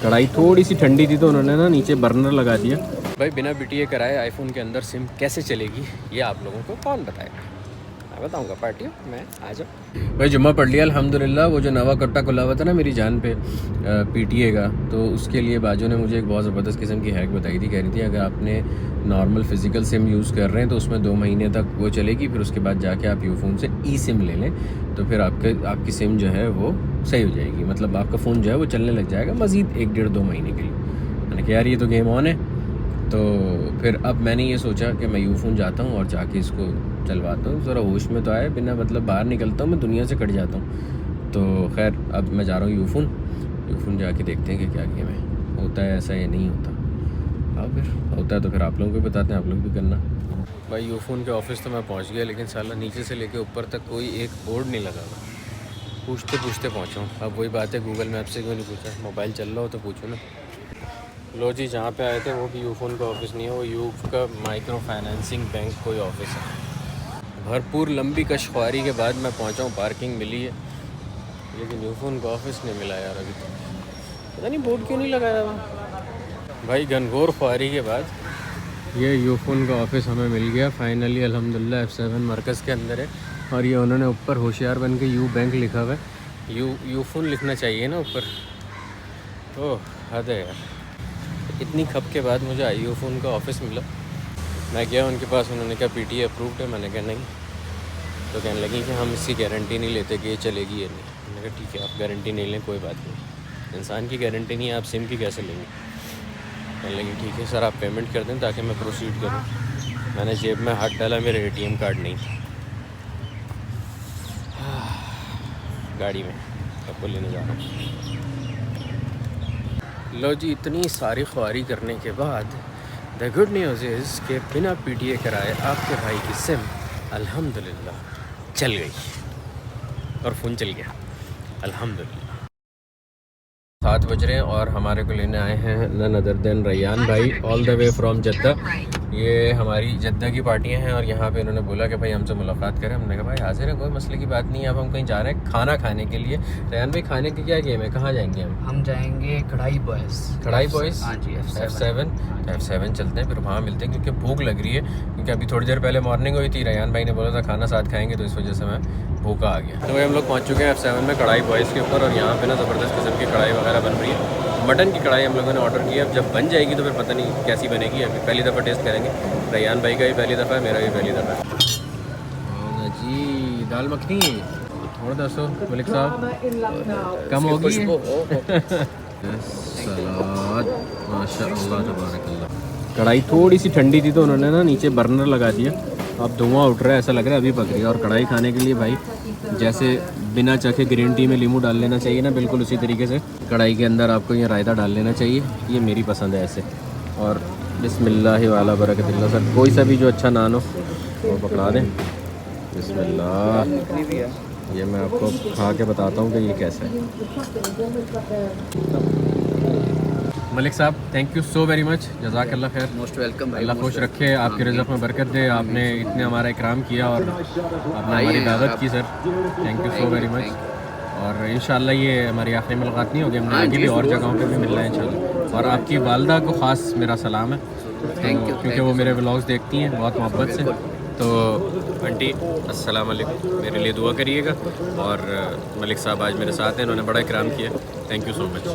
कढ़ाई थोड़ी सी ठंडी थी तो उन्होंने ना नीचे बर्नर लगा दिया। भाई बिना BTA कराए आईफोन के अंदर सिम कैसे चलेगी ये आप लोगों को कौन बताएगा? मैं बताऊंगा पार्टी में आ जाओ। भाई जुम्मा पढ़ लिया अल्हम्दुलिल्लाह। वो जो नवा कट्टा खुला हुआ था ना मेरी जान पे PTA का, तो उसके लिए बाजू ने मुझे एक बहुत ज़बरदस्त किस्म की हैक बताई थी। कह रही थी अगर आपने नॉर्मल फिज़िकल सिम यूज़ कर रहे हैं तो उसमें 2 महीने तक वो चलेगी, फिर उसके बाद जाके आप यूफोन से eSIM ले लें तो फिर आपकी सिम जो है वो सही हो जाएगी। मतलब आपका फ़ोन जो है वो चलने लग जाएगा मज़ीद 1-1.5-2 महीने के लिए। मैंने कहा यार ये तो गेम ऑन है। तो फिर अब मैंने ये सोचा कि मैं यूफोन जाता हूँ और जाके इसको चलवाता हूँ, ज़रा होश में तो आए। बिना मतलब बाहर निकलता हूँ मैं दुनिया से कट जाता हूँ। तो खैर अब मैं जा रहा हूँ यूफोन जाके देखते हैं कि क्या गेम है, होता है ऐसा या नहीं होता। अब फिर होता है तो फिर आप लोगों को बताते हैं, आप लोग भी करना। भाई यूफोन के ऑफिस तो मैं पहुँच गया, लेकिन साला नीचे से लेके ऊपर तक कोई एक बोर्ड नहीं लगा हुआ। पूछते पूछते पहुँचा हूँ। अब वही बात है, गूगल मैप से क्यों नहीं पूछा? मोबाइल चल रहा हो तो पूछो ना। लो जी, जहाँ पे आए थे वो भी यूफोन का ऑफिस नहीं है, वो यूफ का माइक्रो फाइनेंसिंग बैंक कोई ऑफिस है। भरपूर लंबी कशख्वारी के बाद मैं पहुँचा हूँ, पार्किंग मिली है, लेकिन यूफोन का ऑफिस नहीं मिला यार अभी तक। पता नहीं बोर्ड क्यों नहीं लगाया वहाँ। भाई घनघोर ख्वारी के बाद ये यूफोन का ऑफिस हमें मिल गया फाइनली अल्हम्दुलिल्लाह। F7 मरकज़ के अंदर है और ये उन्होंने ऊपर होशियार बन के यू बैंक लिखा हुआ है। यूफोन लिखना चाहिए ना ऊपर। ओह हद है यार, इतनी खप के बाद मुझे यूफोन का ऑफिस मिला। मैं गया उनके पास, उन्होंने कहा PTA अप्रूव्ड है। मैंने कहा नहीं। तो कहने लगी कि हम इसकी गारंटी नहीं लेते कि ये चलेगी या नहीं। मैंने कहा ठीक है, आप गारंटी नहीं लें कोई बात नहीं, इंसान की गारंटी नहीं है, आप सिम की कैसे लेंगे? कहने लगी ठीक है सर आप पेमेंट कर दें ताकि मैं प्रोसीड करूँ। मैंने जेब में हाथ डाला, मेरे ATM कार्ड नहीं था गाड़ी में, सबको लेने जा रहा हूँ। लो जी, इतनी सारी ख्वारी करने के बाद द गुड न्यूज़ इज़ कि बिना PTA कराए आपके भाई की सिम अल्हम्दुलिल्लाह चल गई और फ़ोन चल गया अल्हम्दुलिल्लाह। 7 बज रहे हैं और हमारे को लेने आए हैं नन अदर देन रैयान भाई, all the way from Jeddah. ये हमारी जद्दा की पार्टियां हैं और यहाँ पे इन्होंने बोला कि भाई हमसे मुलाकात करें। हमने कहा भाई हाजिर है, कोई मसले की बात नहीं है। अब हम कहीं जा रहे हैं खाना खाने के लिए। रैयान भाई खाने की क्या गेम है, कहाँ जाएंगे हम जाएंगे कढ़ाई बॉयज़। कढ़ाई बॉयज़? हाँ जी, F7 चलते हैं, फिर वहाँ मिलते हैं क्योंकि भूख लग रही है। क्योंकि अभी थोड़ी देर पहले मॉर्निंग हुई थी, रैयान भाई ने बोला था खाना साथ खाएंगे, तो इस वजह से मैं भूखा आ गया। तो भाई हम लोग पहुँच चुके हैं F7 में कढ़ाई बॉयज़ के ऊपर, और यहाँ पे ना ज़बरदस्त किस्म की कढ़ाई वगैरह बन रही है। मटन की कढ़ाई हम लोगों ने ऑर्डर की है। अब जब बन जाएगी तो फिर पता नहीं कैसी बनेगी, अभी पहली दफ़ा टेस्ट करेंगे। रैयान भाई का भी पहली दफ़ा है, मेरा भी पहली दफ़ा है। जी दाल मखनी थोड़ा दसो मलिक साहब, कम होगी सलाद माशाअल्लाह तबारकल्लाह। कढ़ाई थोड़ी सी ठंडी थी तो उन्होंने ना नीचे बर्नर लगा दिया, अब धुआं उठ रहा है, ऐसा लग रहा है अभी पक रही है। और कढ़ाई खाने के लिए भाई जैसे बिना चखे ग्रीन टी में नींबू डाल लेना चाहिए ना, बिल्कुल उसी तरीके से कढ़ाई के अंदर आपको ये रायता डाल लेना चाहिए। ये मेरी पसंद है ऐसे। और बिस्मिल्लाह वाला बरकतिल्लाह। सर कोई सा भी जो अच्छा नान हो वो पकड़ा दें। बिस्मिल्लाह। ये मैं आपको खा के बताता हूँ कि ये कैसा है। मलिक साहब thank you so very much, जज़ाकल्लाह खैर। मोस्ट वेलकम भाई, अल्लाह खुश रखे, आपके रिज़्क़ में बरकत दे। आपने इतने हमारा इकराम किया और आपने हमारी दावत की sir, thank you so very much. और इंशाल्लाह ये हमारी आखिरी मुलाकात नहीं होगी, हमने आगे भी और जगहों पे भी मिलना है इंशाल्लाह। और आपकी वालदा को ख़ास मेरा सलाम है, थैंक यू, क्योंकि वो मेरे व्लॉग्स देखती हैं बहुत मोहब्बत से। तो आंटी अस्सलाम वालेकुम, मेरे लिए दुआ करिएगा। और मलिक साहब आज मेरे साथ हैं, इन्होंने बड़ा इकराम किया, थैंक यू सो मच।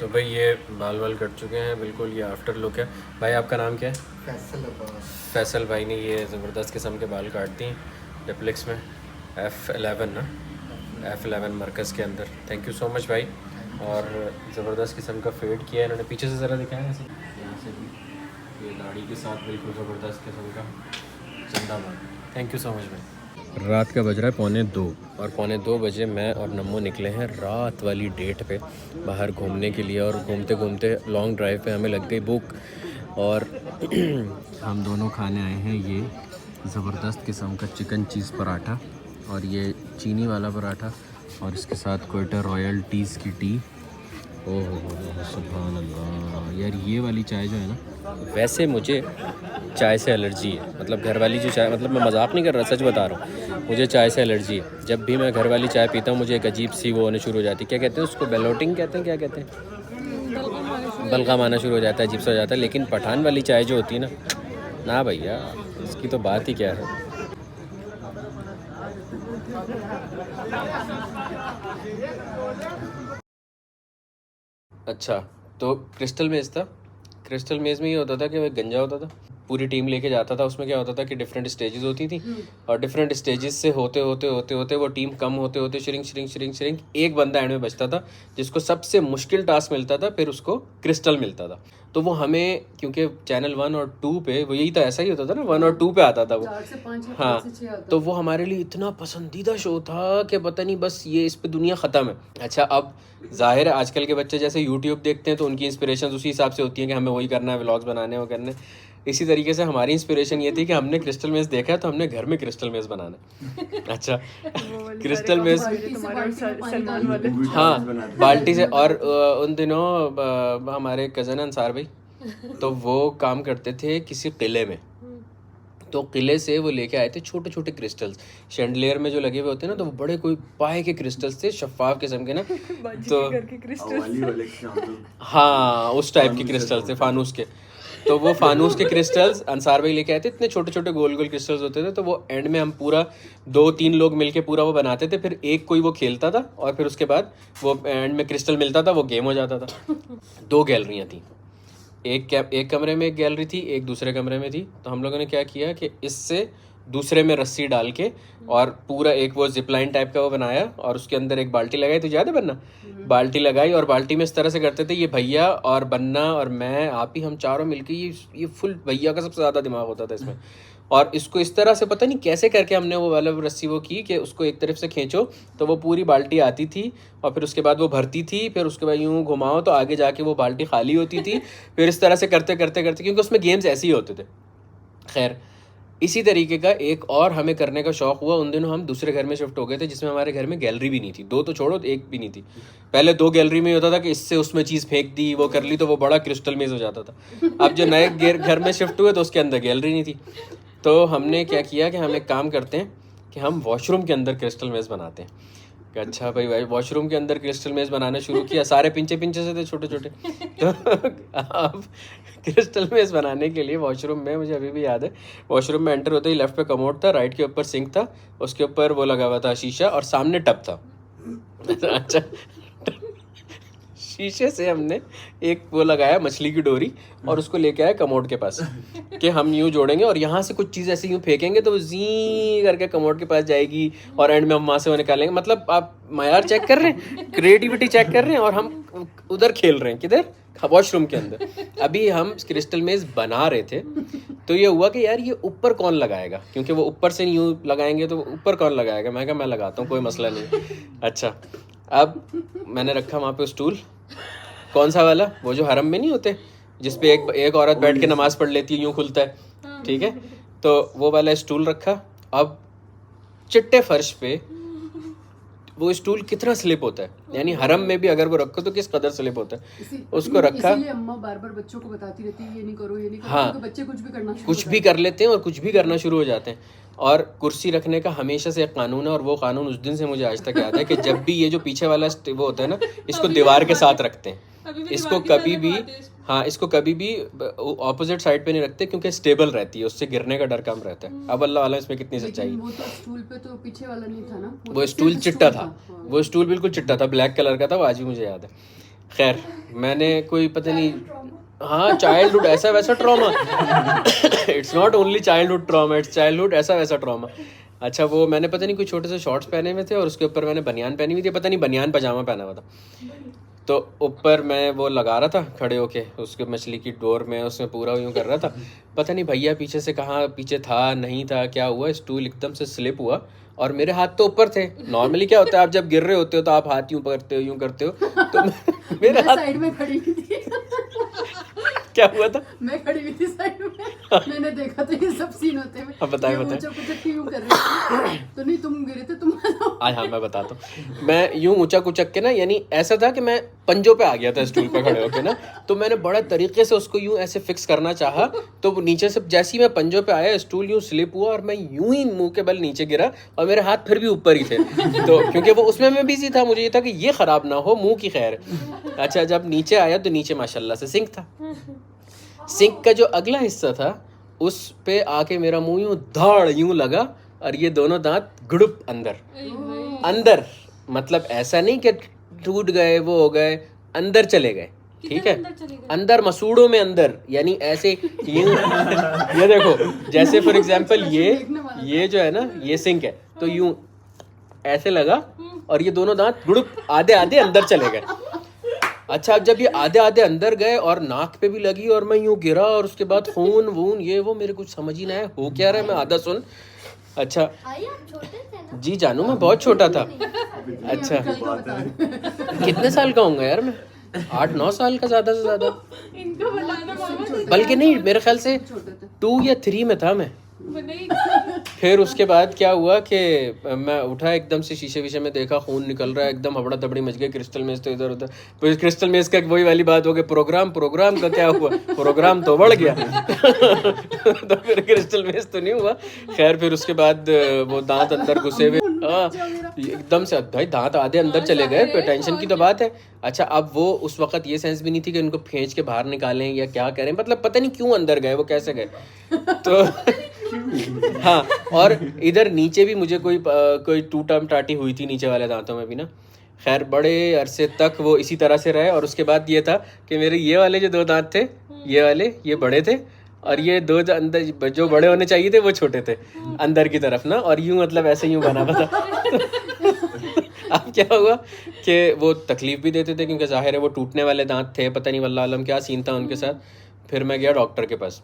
तो भाई ये बाल वाल कट चुके हैं बिल्कुल, ये आफ्टर लुक है। भाई आपका नाम क्या है? फैसल भाई ने ये ज़बरदस्त किस्म के बाल काट दिए डिप्लेक्स में, F11 ना, F11 मरकज़ के अंदर। थैंक यू सो मच भाई। और ज़बरदस्त किस्म का फेड किया है इन्होंने, पीछे से ज़रा दिखाया ऐसे, यहाँ से भी ये दाढ़ी के साथ बिल्कुल ज़बरदस्त किस्म का चंदा मार। थैंक यू सो मच भाई। रात का बज रहा है 1:45 और 1:45 बजे मैं और नम्मो निकले हैं रात वाली डेट पे बाहर घूमने के लिए। और घूमते घूमते लॉन्ग ड्राइव पे हमें लग गई भूख, और हम दोनों खाने आए हैं ये ज़बरदस्त किस्म का चिकन चीज़ पराठा, और ये चीनी वाला पराठा, और इसके साथ क्वेटा रॉयल टीज़ की टी। ओह सुभान अल्लाह यार, ये वाली चाय जो है ना, वैसे मुझे चाय से एलर्जी है, मतलब घर वाली जो चाय, मतलब मैं मजाक नहीं कर रहा, सच बता रहा हूँ। मुझे चाय से एलर्जी है। जब भी मैं घर वाली चाय पीता हूँ मुझे एक अजीब सी वो होने शुरू हो जाती है। क्या कहते हैं उसको, बेलोटिंग कहते हैं, क्या कहते हैं, बलगम आना शुरू हो जाता है, अजीब सा हो जाता है। लेकिन पठान वाली चाय जो होती है ना भैया, इसकी तो बात ही क्या है। अच्छा, तो क्रिस्टल मेज़ था। क्रिस्टल मेज़ में ये होता था कि वह गंजा होता था, पूरी टीम लेके जाता था। उसमें क्या होता था कि डिफरेंट स्टेजेस होती थी और डिफरेंट स्टेजेस से होते होते होते होते वो टीम कम होते होते श्रिंक एक बंदा एंड में बचता था जिसको सबसे मुश्किल टास्क मिलता था, फिर उसको क्रिस्टल मिलता था। तो वो हमें, क्योंकि चैनल 1 और 2 पे वो यही था, ऐसा ही होता था ना, 1 और 2 पे आता था वो। 4 से 5 या 5 हाँ, से 6 आता तो वो हमारे लिए इतना पसंदीदा शो था कि पता नहीं, बस ये इस पे दुनिया ख़त्म है। अच्छा, अब जाहिर है आजकल के बच्चे जैसे यूट्यूब देखते हैं तो उनकी इंस्पिरेशन उसी हिसाब से होती है कि हमें वही करना है, व्लॉग्स बनाने हैं, वो करने। इसी तरीके से हमारी इंस्पिरेशन ये थी कि हमने क्रिस्टल मेज़ देखा है तो हमने घर में क्रिस्टल मेज़ बनाना है। अच्छा, क्रिस्टल मेज़, सलमान वाले। हाँ, बाल्टी से। और उन दिनों हमारे कज़न अंसार भाई, तो वो काम करते थे किसी किले में। तो किले से वो लेके आए थे छोटे छोटे क्रिस्टल्स, शैंडलियर में जो लगे हुए होते हैं ना, तो वो बड़े कोई पाए के क्रिस्टल्स थे, शफाफ किस्म के ना। तो हाँ, उस टाइप के क्रिस्टल्स थे, फानूस के। तो वो फानूस के क्रिस्टल्स अंसार भाई लेके आए थे, इतने छोटे छोटे गोल गोल क्रिस्टल्स होते थे। तो वो एंड में हम पूरा 2-3 लोग मिलके पूरा वो बनाते थे, फिर एक कोई वो खेलता था और फिर उसके बाद वो एंड में क्रिस्टल मिलता था, वो गेम हो जाता था। 2 गैलरियाँ थी, एक कमरे में एक गैलरी थी, एक दूसरे कमरे में थी। तो हम लोगों ने क्या किया कि इससे दूसरे में रस्सी डाल के और पूरा एक वो जिपलाइन टाइप का वो बनाया और उसके अंदर एक बाल्टी लगाई। तो याद है बन्ना, बाल्टी लगाई और बाल्टी में इस तरह से करते थे, ये भैया और बन्ना और मैं, आप ही, हम चारों मिलके ये फुल भैया का सबसे ज़्यादा दिमाग होता था इसमें। और इसको इस तरह से पता नहीं कैसे करके हमने वो वाला रस्सी वो की कि उसको एक तरफ से खींचो तो वो पूरी बाल्टी आती थी और फिर उसके बाद वो भरती थी, फिर उसके बाद यूँ घुमाओ तो आगे जाके वो बाल्टी खाली होती थी। फिर इस तरह से करते करते करते, क्योंकि उसमें गेम्स ऐसे ही होते थे। खैर, इसी तरीके का एक और हमें करने का शौक़ हुआ। उन दिनों हम दूसरे घर में शिफ्ट हो गए थे जिसमें हमारे घर में गैलरी भी नहीं थी। 2 तो छोड़ो, 1 भी नहीं थी। पहले 2 गैलरी में होता था कि इससे उसमें चीज़ फेंक दी, वो कर ली, तो वो बड़ा क्रिस्टल मेज़ हो जाता था। अब जो नए घर में शिफ्ट हुए तो उसके अंदर गैलरी नहीं थी। तो हमने क्या किया कि हम एक काम करते हैं कि हम वॉशरूम के अंदर क्रिस्टल मेज़ बनाते हैं। कि अच्छा भाई वॉशरूम के अंदर क्रिस्टल मेज़ बनाना शुरू किया। सारे पिंचे से थे छोटे छोटे। तो अब क्रिस्टल मेज़ बनाने के लिए वॉशरूम में, मुझे अभी भी याद है, वॉशरूम में एंटर होते ही लेफ्ट पे कमोड था, राइट के ऊपर सिंक था, उसके ऊपर वो लगा हुआ था शीशा और सामने टब था। अच्छा, शीशे से हमने एक वो लगाया मछली की डोरी और उसको लेके आया कमोड के पास कि हम यूँ जोड़ेंगे और यहाँ से कुछ चीज़ ऐसे यूँ फेंकेंगे तो वो जी करके कमोड के पास जाएगी और एंड में हम वहाँ से वो निकालेंगे। मतलब आप मयार चेक कर रहे हैं, क्रिएटिविटी चेक कर रहे हैं और हम उधर खेल रहे हैं। किधर? वॉशरूम के अंदर। अभी हम क्रिस्टल मेज़ बना रहे थे तो ये हुआ कि यार ये ऊपर कौन लगाएगा, क्योंकि वो ऊपर से यूँ लगाएंगे तो ऊपर कौन लगाएगा। मैं कहा मैं लगाता हूँ, कोई मसला नहीं। अच्छा, अब मैंने रखा वहाँ पे स्टूल। कौन सा वाला? वो जो हरम में नहीं होते जिसपे एक औरत बैठ के नमाज़ पढ़ लेती है, यूँ खुलता है, ठीक है, तो वो वाला स्टूल रखा। अब चिट्टे फर्श पे वो स्टूल कितना स्लिप होता है, यानी हरम में भी अगर वो रखो तो किस कदर स्लिप होता है, उसको रखा। इसीलिए अम्मा बार-बार बच्चों को बताती रहती है ये नहीं करो, ये नहीं करो। हाँ, तो बच्चे कुछ भी करना शुरू कुछ भी कर लेते हैं और कुछ भी करना शुरू हो जाते हैं। और कुर्सी रखने का हमेशा से एक कानून है और वो कानून उस दिन से मुझे आज तक याद है कि जब भी ये जो पीछे वाला वो होता है ना, इसको दीवार के साथ रखते हैं। इसको कभी भी, हाँ, इसको कभी भी ऑपोजिट साइड पे नहीं रखते क्योंकि स्टेबल रहती है, उससे गिरने का डर कम रहता है। अब अल्लाह वाला इसमें कितनी सच्चाई है। वो तो स्टूल पे तो पीछे वाला नहीं था ना, वो स्टूल चिट्टा था, वो स्टूल बिल्कुल चिट्टा था, ब्लैक कलर का था, वो आज भी मुझे याद है। खैर, मैंने कोई पता नहीं, हाँ, चाइल्डहुड ऐसा वैसा trauma. It's not only childhood trauma, it's childhood ऐसा वैसा ट्रॉमा। अच्छा, वो मैंने पता नहीं कोई छोटे से शॉर्ट्स पहने हुए थे और उसके ऊपर मैंने बनियान पहनी हुई थी, पता नहीं बनियान पजामा पहना हुआ था। तो ऊपर मैं वो लगा रहा था खड़े होके उसके मछली की डोर में, उसमें पूरा यूँ कर रहा था। पता नहीं भैया पीछे से कहाँ पीछे था नहीं था, क्या हुआ, स्टूल एकदम से स्लिप हुआ और मेरे हाथ तो ऊपर थे। नॉर्मली क्या होता है, आप जब गिर रहे होते हो तो आप हाथ यूँ करते हो, यूँ करते हो, तो मेरे हाथ साइड में खड़ी थी। क्या हुआ था? मैं खड़ी हुई थी साइड में, मैंने देखा तो ये सब सीन होते हुए। अब बताएं, ये बताएं। ऊंचा कुचक के यूं कर रहे थे, तो नहीं तुम गिरे थे, तुम आ जाओ। हाँ मैं बताता हूँ। मैं यूं ऊंचा कुचक के ना, यानी ऐसा था कि मैं पंजों पे आ गया था स्टूल पे खड़े होके ना, तो मैंने बड़ा तरीके से उसको यूं ऐसे फिक्स करना चाहा, तो नीचे से जैसे ही मैं पंजों पे आया स्टूल यूं स्लिप हुआ और मैं यूं ही मुंह के बल नीचे गिरा और मेरे हाथ फिर भी ऊपर ही थे। तो क्योंकि वो उसमें मैं बिजी था, मुझे ये था कि ये खराब ना हो, मुंह की खैर। अच्छा जब नीचे आया तो नीचे माशाल्लाह से सिंक था। सिंक का जो अगला हिस्सा था उस पे आके मेरा मुंह यूं धाड़ यूं लगा और ये दोनों दांत गुड़ुप अंदर, मतलब ऐसा नहीं कि टूट गए वो हो गए, अंदर चले गए, ठीक है, अंदर मसूड़ों में अंदर, यानी ऐसे यूं ये देखो जैसे फॉर एग्जांपल ये जो है ना ये सिंक है, तो यूं ऐसे लगा और ये दोनों दांत गुड़ुप आधे आधे अंदर चले गए। अच्छा अब जब ये आधे आधे अंदर गए और नाक पे भी लगी और मैं यूं गिरा और उसके बाद खून वून ये वो, मेरे कुछ समझ ही ना आया हो क्या रहा है, मैं आधा सुन। अच्छा जी जानू मैं बहुत छोटा था। अच्छा कितने साल का होऊंगा यार मैं, 8-9 साल का ज्यादा से ज्यादा, बल्कि नहीं मेरे ख्याल से 2 या 3 में था मैं। फिर उसके बाद क्या हुआ कि मैं उठा एकदम से, शीशे वीशे में देखा खून निकल रहा है, एकदम हबड़ा तबड़ी मच गई, क्रिस्टल मेज तो इधर उधर। फिर क्रिस्टल मेज का वही वाली बात हो गई, प्रोग्राम का क्या हुआ, प्रोग्राम तो बढ़ गया। तो फिर क्रिस्टल मेज तो नहीं हुआ। खैर फिर उसके बाद वो दांत अंदर घुसे हुए, एकदम से भाई दांत आधे अंदर चले गए, टेंशन की तो बात है। अच्छा अब वो उस वक्त ये सेंस भी नहीं थी कि उनको खींच के बाहर निकालें या क्या करें, मतलब पता नहीं क्यों अंदर गए वो, कैसे गए। तो हाँ, और इधर नीचे भी मुझे कोई टूटम टाटी हुई थी नीचे वाले दांतों में भी ना। खैर बड़े अरसे तक वो इसी तरह से रहे। और उसके बाद ये था कि मेरे ये वाले जो 2 दांत थे, ये वाले ये बड़े थे और ये 2 अंदर जो बड़े होने चाहिए थे वो छोटे थे अंदर की तरफ ना, और यूं मतलब ऐसे यूं बना था। अब क्या हुआ कि वो तकलीफ भी देते थे क्योंकि जाहिर है वो टूटने वाले दांत थे, पता नहीं वल्लाह आलम क्या सीन था उनके साथ। फिर मैं गया डॉक्टर के पास।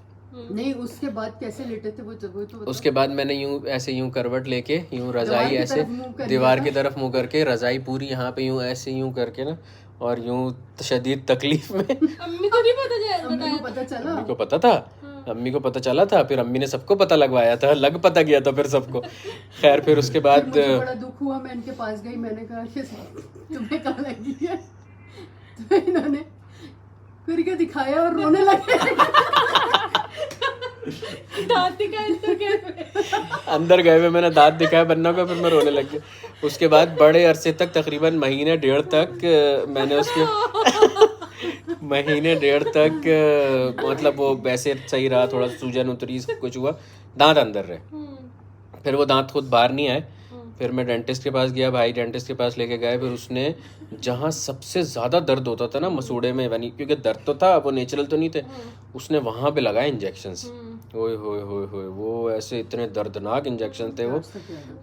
नहीं उसके बाद कैसे लेटे थे वो तो बताओ। उसके बाद मैंने यूं ऐसे यूं करवट लेके यूं रजाई ऐसे दीवार की तरफ मुंह करके, रजाई पूरी यहाँ पे यूं ऐसे यूं करके ना, और यूं शदीद तकलीफ में। अम्मी को नहीं पता चला? अम्मी को पता चला, अम्मी को पता था, अम्मी को पता चला था, फिर अम्मी ने सबको पता लगवाया था, लग पता गया था फिर सबको। खैर फिर उसके बाद मुझे बड़ा दुख हुआ, मैं इनके पास गई, मैंने कहा कि तुम्हें कहाँ लगी है, तो इन्होंने फिर क्या दिखाया और रोने लगे। दांत दिखाए तो क्या? अंदर गए हुए मैंने दांत दिखाया बन्ना को, फिर मैं रोने लग गया। उसके बाद बड़े अरसे तक तकरीबन महीने डेढ़ तक मैंने उसके महीने डेढ़ तक मतलब वो वैसे सही रहा, थोड़ा सूजन उतरी, सब कुछ हुआ, दांत अंदर रहे। फिर वो दांत खुद बाहर नहीं आए। फिर मैं डेंटिस्ट के पास गया, भाई डेंटिस्ट के पास लेके गए। फिर उसने जहाँ सबसे ज़्यादा दर्द होता था ना मसूड़े में, यानी क्योंकि दर्द तो था, वो नेचुरल तो नहीं थे, उसने वहाँ पे लगाए इंजेक्शंस। ओए होए होए होए, वो ऐसे इतने दर्दनाक इंजेक्शन थे वो,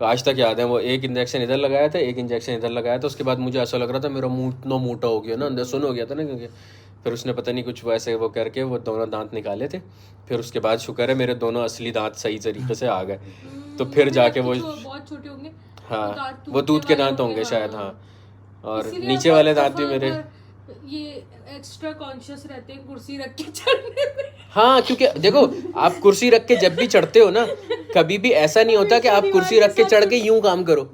आज तक याद है। वो एक इंजेक्शन इधर लगाया था, एक इंजेक्शन इधर लगाया था। उसके बाद मुझे ऐसा लग रहा था मेरा मुंह इतना मोटा हो गया ना, अंदर सुन हो गया था ना, क्योंकि फिर उसने पता नहीं कुछ वैसे वो करके वो दोनों दांत निकाले थे। फिर उसके बाद शुक्र है मेरे दोनों असली दांत सही तरीके से आ गए। तो फिर जाके वो बहुत छोटे होंगे, हाँ वो दूध के दांत होंगे शायद, हाँ। और नीचे वाले दांत भी मेरे ये एक्स्ट्रा कॉन्शियस रहते हैं कुर्सी रख के चढ़ने में। हाँ, क्योंकि देखो आप कुर्सी रख के जब भी चढ़ते हो ना, कभी भी ऐसा नहीं होता कि आप कुर्सी रख के चढ़ के यूं काम करो,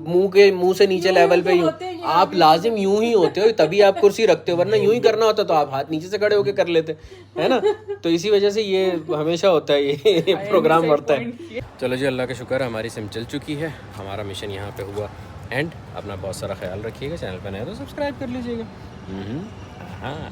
मुंह से नीचे लेवल पे यूं, आप लाजिम यूं ही होते हो, तभी आप कुर्सी रखते हो, वरना यूं ही करना होता तो आप हाथ नीचे से खड़े होके कर लेते, है ना। तो इसी वजह से ये हमेशा होता है, ये प्रोग्राम बढ़ता है। चलो जी, अल्लाह का शुक्र है हमारी सिम चल चुकी है, हमारा मिशन यहाँ पे हुआ एंड। अपना बहुत सारा ख्याल रखिएगा, चैनल पर नया तो सब्सक्राइब कर लीजिएगा। हाँ।